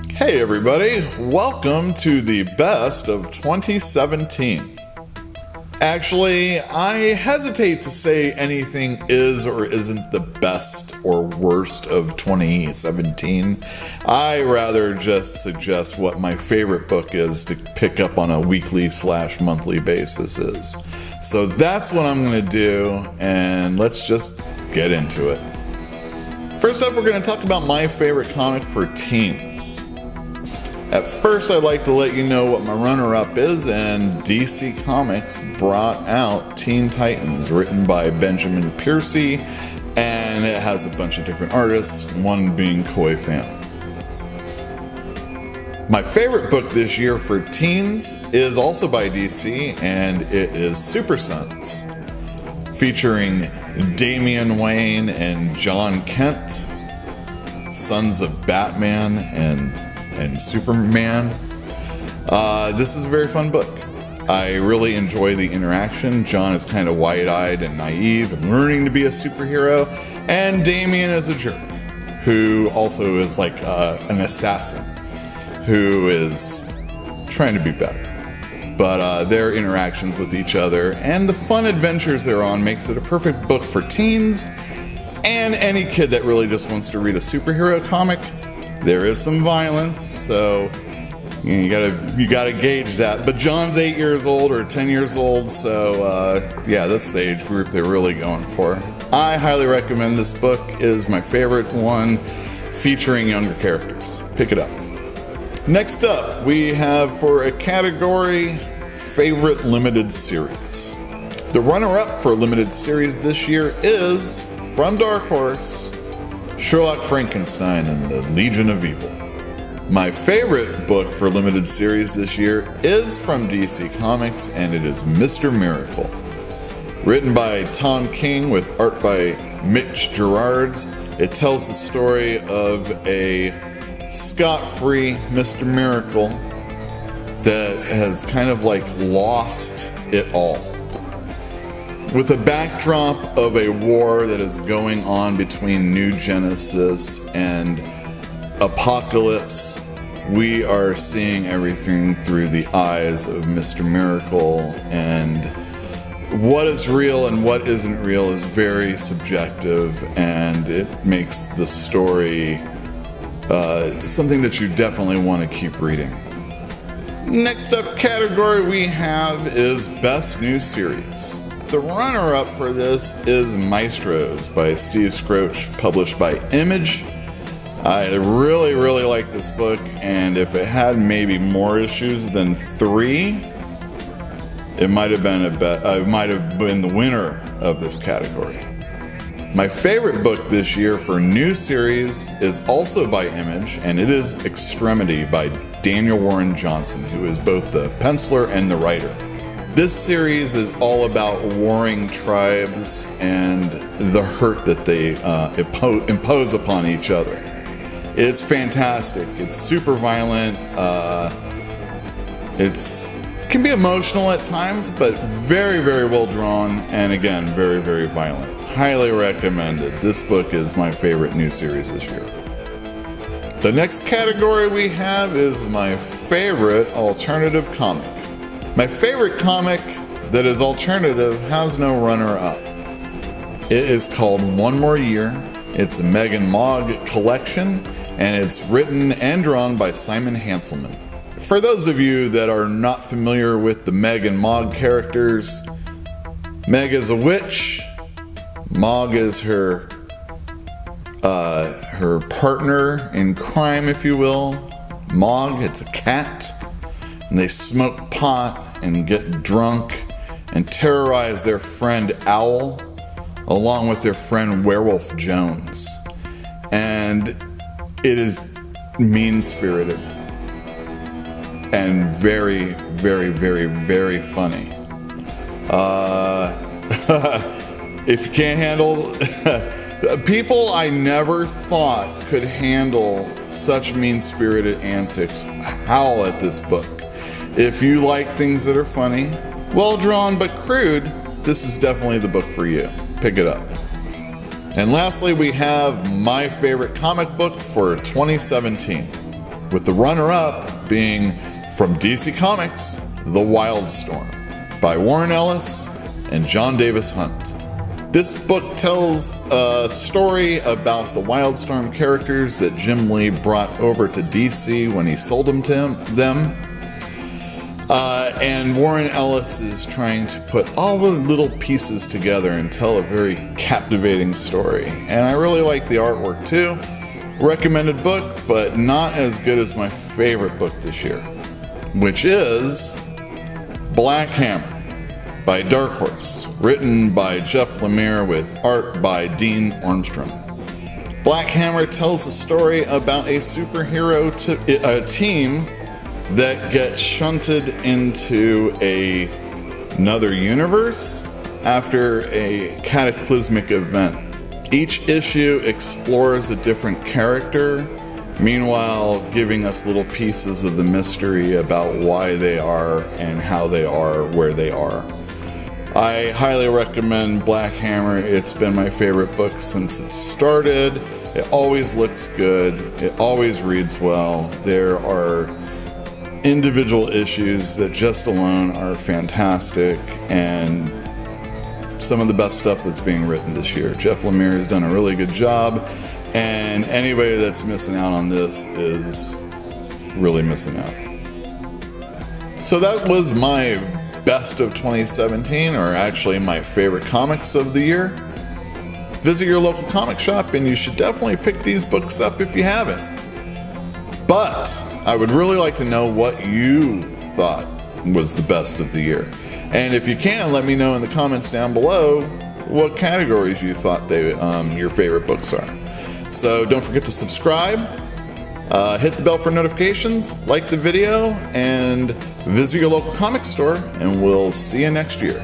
Hey everybody, welcome to the best of 2017. Actually, I hesitate to say anything is or isn't the best or worst of 2017. I rather just suggest what my favorite book is to pick up on a weekly/monthly basis is. So that's what I'm going to do, and let's just get into it. First up, we're going to talk about my favorite comic for teens. At first, I'd like to let you know what my runner-up is, and DC Comics brought out Teen Titans, written by Benjamin Piercy, and it has a bunch of different artists, one being Koi Fan. My favorite book this year for teens is also by DC, and it is Super Sons, featuring Damian Wayne and John Kent, sons of Batman and Superman. This is a very fun book. I really enjoy the interaction. John is kind of wide-eyed and naive and learning to be a superhero, and Damian is a jerk who also is like an assassin who is trying to be better. But their interactions with each other and the fun adventures they're on makes it a perfect book for teens and any kid that really just wants to read a superhero comic. There is some violence, so you gotta gauge that. But John's 8 years old or 10 years old, so that's the age group they're really going for. I highly recommend this book. It is my favorite one featuring younger characters. Pick it up. Next up, we have for a category, favorite limited series. The runner-up for limited series this year is, from Dark Horse, Sherlock, Frankenstein, and the Legion of Evil. My favorite book for limited series this year is from DC Comics, and it is Mr. Miracle. Written by Tom King with art by Mitch Gerards, it tells the story of a scot-free Mr. Miracle that has kind of like lost it all. With a backdrop of a war that is going on between New Genesis and Apocalypse, we are seeing everything through the eyes of Mr. Miracle, and what is real and what isn't real is very subjective, and it makes the story something that you definitely want to keep reading. Next up category we have is Best New Series. The runner-up for this is Maestros by Steve Skroce, published by Image. I really, really like this book, and if it had maybe more issues than 3, it might have been the winner of this category. My favorite book this year for new series is also by Image, and it is Extremity by Daniel Warren Johnson, who is both the penciler and the writer. This series is all about warring tribes and the hurt that they impose upon each other. It's fantastic. It's super violent. It can be emotional at times, but very, very well drawn, and again, very, very violent. Highly recommended. This book is my favorite new series this year. The next category we have is my favorite alternative comic. My favorite comic that is alternative has no runner-up. It is called One More Year. It's a Megan Mogg collection, and it's written and drawn by Simon Hanselmann. For those of you that are not familiar with the Meg and Mogg characters, Meg is a witch. Mogg is her partner in crime, if you will. Mogg, it's a cat. And they smoke pot and get drunk and terrorize their friend Owl along with their friend Werewolf Jones. And it is mean-spirited and very, very, very, very funny. If you can't handle... people I never thought could handle such mean-spirited antics howl at this book. If you like things that are funny, well drawn but crude, this is definitely the book for you. Pick it up. And lastly, we have my favorite comic book for 2017. with the runner-up being from DC Comics, The Wildstorm by Warren Ellis and John Davis Hunt. This book tells a story about the Wildstorm characters that Jim Lee brought over to DC when he sold them to them. And Warren Ellis is trying to put all the little pieces together and tell a very captivating story. And I really like the artwork too. Recommended book, but not as good as my favorite book this year, which is Black Hammer by Dark Horse, written by Jeff Lemire with art by Dean Ormstrom. Black Hammer tells the story about a superhero team that gets shunted into another universe after a cataclysmic event. Each issue explores a different character, meanwhile giving us little pieces of the mystery about why they are and how they are where they are. I highly recommend Black Hammer. It's been my favorite book since it started. It always looks good. It always reads well. There are individual issues that just alone are fantastic and some of the best stuff that's being written this year. Jeff Lemire has done a really good job, and anybody that's missing out on this is really missing out. So that was my best of 2017, or actually my favorite comics of the year. Visit your local comic shop and you should definitely pick these books up if you haven't. But I would really like to know what you thought was the best of the year. And if you can, let me know in the comments down below what categories you thought your favorite books are. So don't forget to subscribe, hit the bell for notifications, like the video, and visit your local comic store, and we'll see you next year.